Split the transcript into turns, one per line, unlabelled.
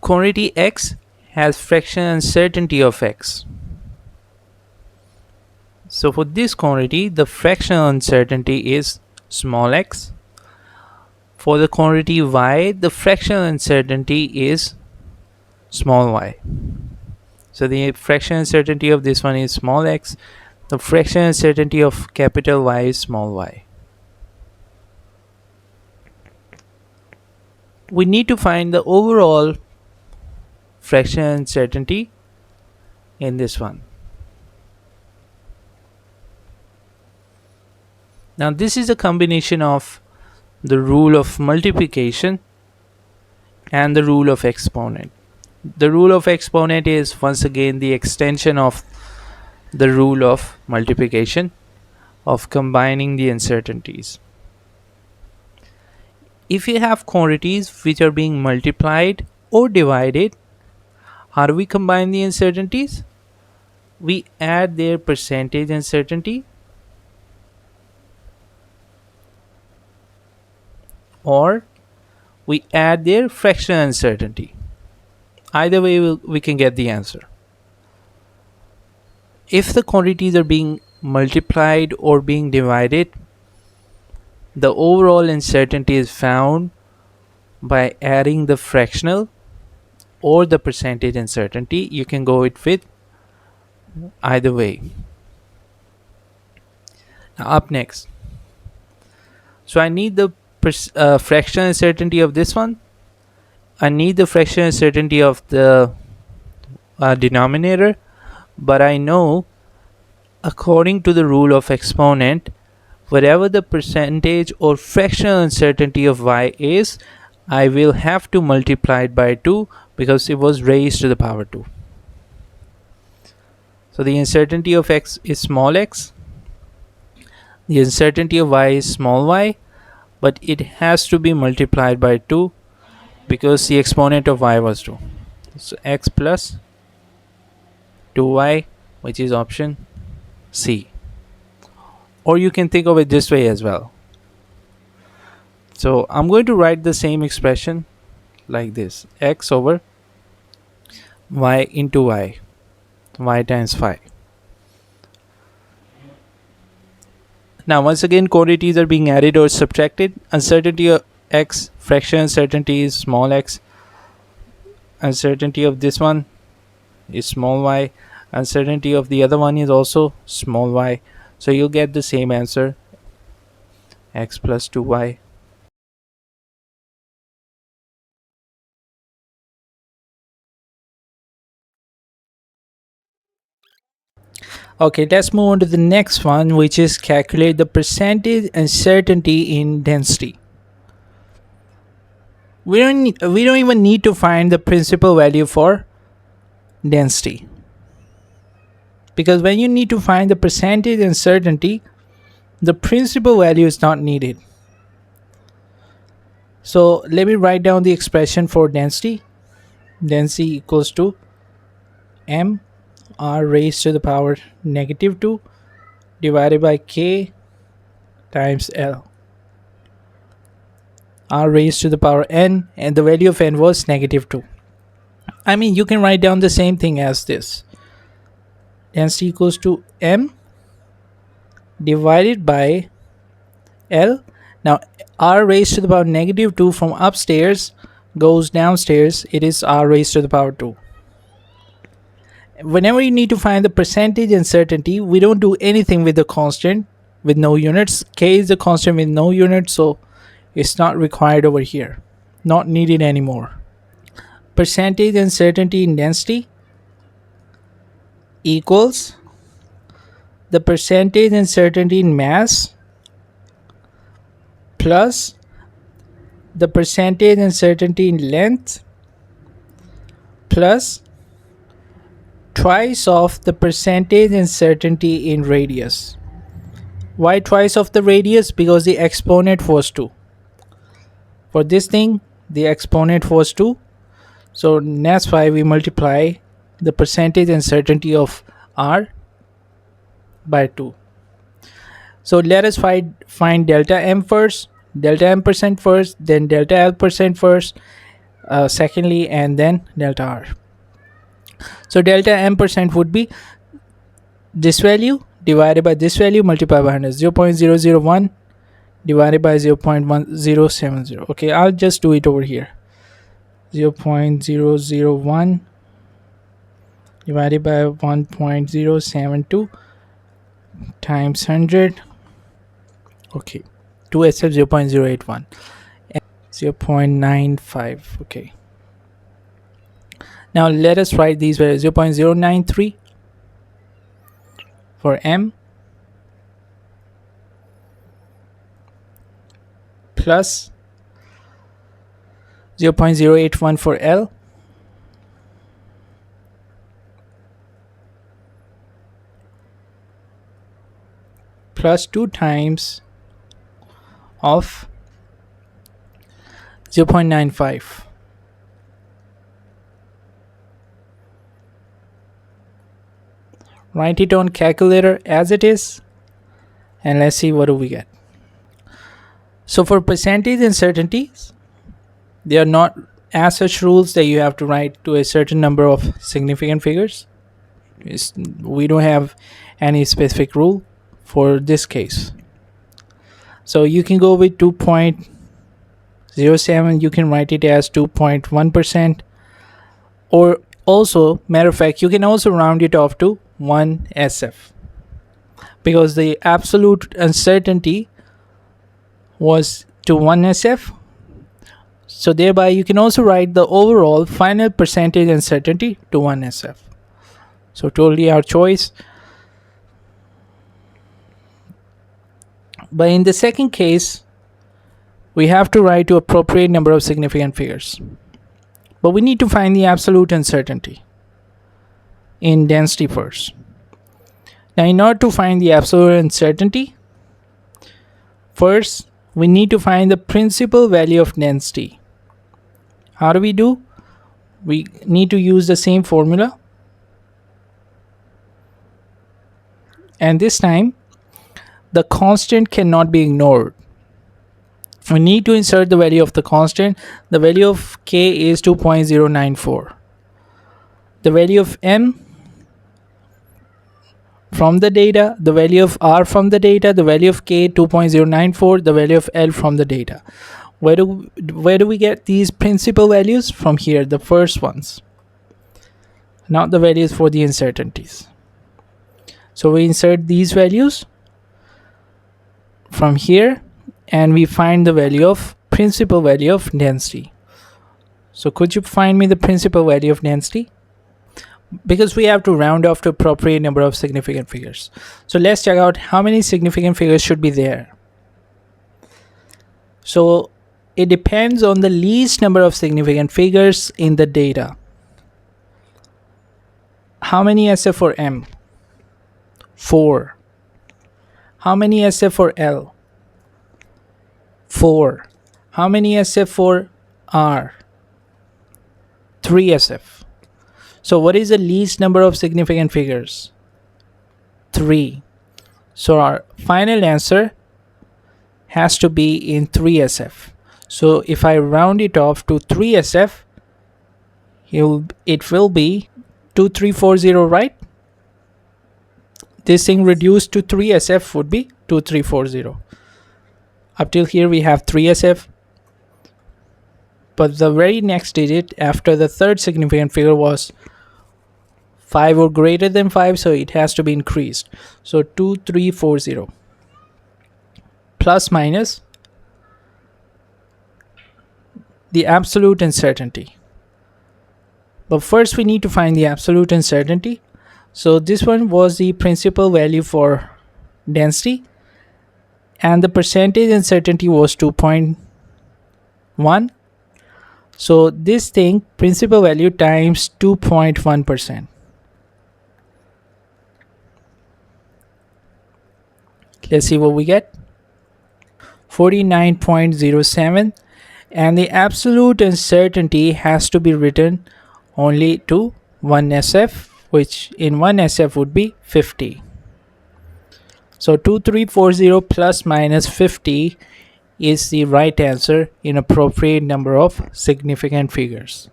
quantity x has fraction uncertainty of x. So for this quantity, the fractional uncertainty is small x. For the quantity y, the fractional uncertainty is small y. So the fractional uncertainty of this one is small x. The fractional uncertainty of capital Y is small y. We need to find the overall fractional uncertainty in this one. Now this is a combination of the rule of multiplication and the rule of exponent. The rule of exponent is once again the extension of the rule of multiplication, of combining the uncertainties. If you have quantities which are being multiplied or divided, how do we combine the uncertainties? We add their percentage uncertainty or we add their fractional uncertainty. Either way we can get the answer. If the quantities are being multiplied or being divided, the overall uncertainty is found by adding the fractional or the percentage uncertainty. You can go it with either way. Now up next, so I need the fractional uncertainty of this one. I need the fractional uncertainty of the denominator, but I know according to the rule of exponent, whatever the percentage or fractional uncertainty of y is, I will have to multiply it by 2 because it was raised to the power 2. So the uncertainty of x is small x, the uncertainty of y is small y, but it has to be multiplied by 2 because the exponent of y was 2. So x plus 2y, which is option C. Or you can think of it this way as well. So I'm going to write the same expression like this: x over y into y times 5. Now once again, quantities are being added or subtracted. Uncertainty of x, fraction uncertainty is small x. Uncertainty of this one is small y. Uncertainty of the other one is also small y. So you'll get the same answer, x plus 2y. Okay, let's move on to the next one, which is calculate the percentage uncertainty in density. We don't even need to find the principal value for density, because when you need to find the percentage uncertainty, the principal value is not needed. So let me write down the expression for density. Density equals to m r raised to the power negative 2 divided by k times L. R raised to the power n, and the value of n was negative 2. I mean, you can write down the same thing as this. Density equals to m divided by L. Now r raised to the power negative 2 from upstairs goes downstairs. It is r raised to the power 2. Whenever you need to find the percentage uncertainty, we don't do anything with the constant with no units. K is the constant with no units, so it's not required over here, not needed anymore. Percentage uncertainty in density equals the percentage uncertainty in mass plus the percentage uncertainty in length plus twice of the percentage uncertainty in radius. Why twice of the radius? Because the exponent was 2. For this thing, the exponent was 2. So that's why we multiply the percentage uncertainty of r by 2. So let us find delta m first, delta m percent first, then delta l percent first. secondly, and then delta R. So delta M percent would be this value divided by this value multiplied by 100, 0.001 divided by 0.1070. Okay, I'll just do it over here. 0.001 divided by 1.072 times 100. Okay, 2SF 0.081 and 0.95. Okay, now let us write these values. 0.093 for M plus 0.081 for L plus 2 times of 0.95. Write it on calculator as it is, and let's see what do we get. So for percentage uncertainties, they are not as such rules that you have to write to a certain number of significant figures. We don't have any specific rule for this case. So you can go with 2.07, you can write it as 2.1%, or also, matter of fact, you can also round it off to 1 SF, because the absolute uncertainty was to 1 SF. So thereby you can also write the overall final percentage uncertainty to 1 SF. So totally our choice. But in the second case, we have to write to appropriate number of significant figures. But we need to find the absolute uncertainty in density first. Now in order to find the absolute uncertainty, first we need to find the principal value of density. How do we do? We need to use the same formula. And this time, the constant cannot be ignored. We need to insert the value of the constant. The value of K is 2.094. The value of M from the data, the value of R from the data, the value of K 2.094, the value of L from the data. Where do we get these principal values? From here, the first ones, not the values for the uncertainties. So we insert these values from here, and we find the value of principal value of density. So could you find me the principal value of density? Because we have to round off to appropriate number of significant figures. So let's check out how many significant figures should be there. So it depends on the least number of significant figures in the data. How many SF for M? 4. How many SF for L? 4. How many SF for R? 3 SF. So what is the least number of significant figures? 3. So our final answer has to be in 3 SF. So if I round it off to 3 SF, it will be 2340, right? This thing reduced to 3 SF would be 2340. Up till here we have 3 SF. But the very next digit after the third significant figure was 5 or greater than 5, so it has to be increased. So 2340 plus minus the absolute uncertainty. But first we need to find the absolute uncertainty. So this one was the principal value for density, and the percentage uncertainty was 2.1. So this thing, principal value times 2.1%. Let's see what we get. 49.07, and the absolute uncertainty has to be written only to 1 SF, which in 1 SF would be 50. So 2340 plus minus 50 is the right answer in appropriate number of significant figures.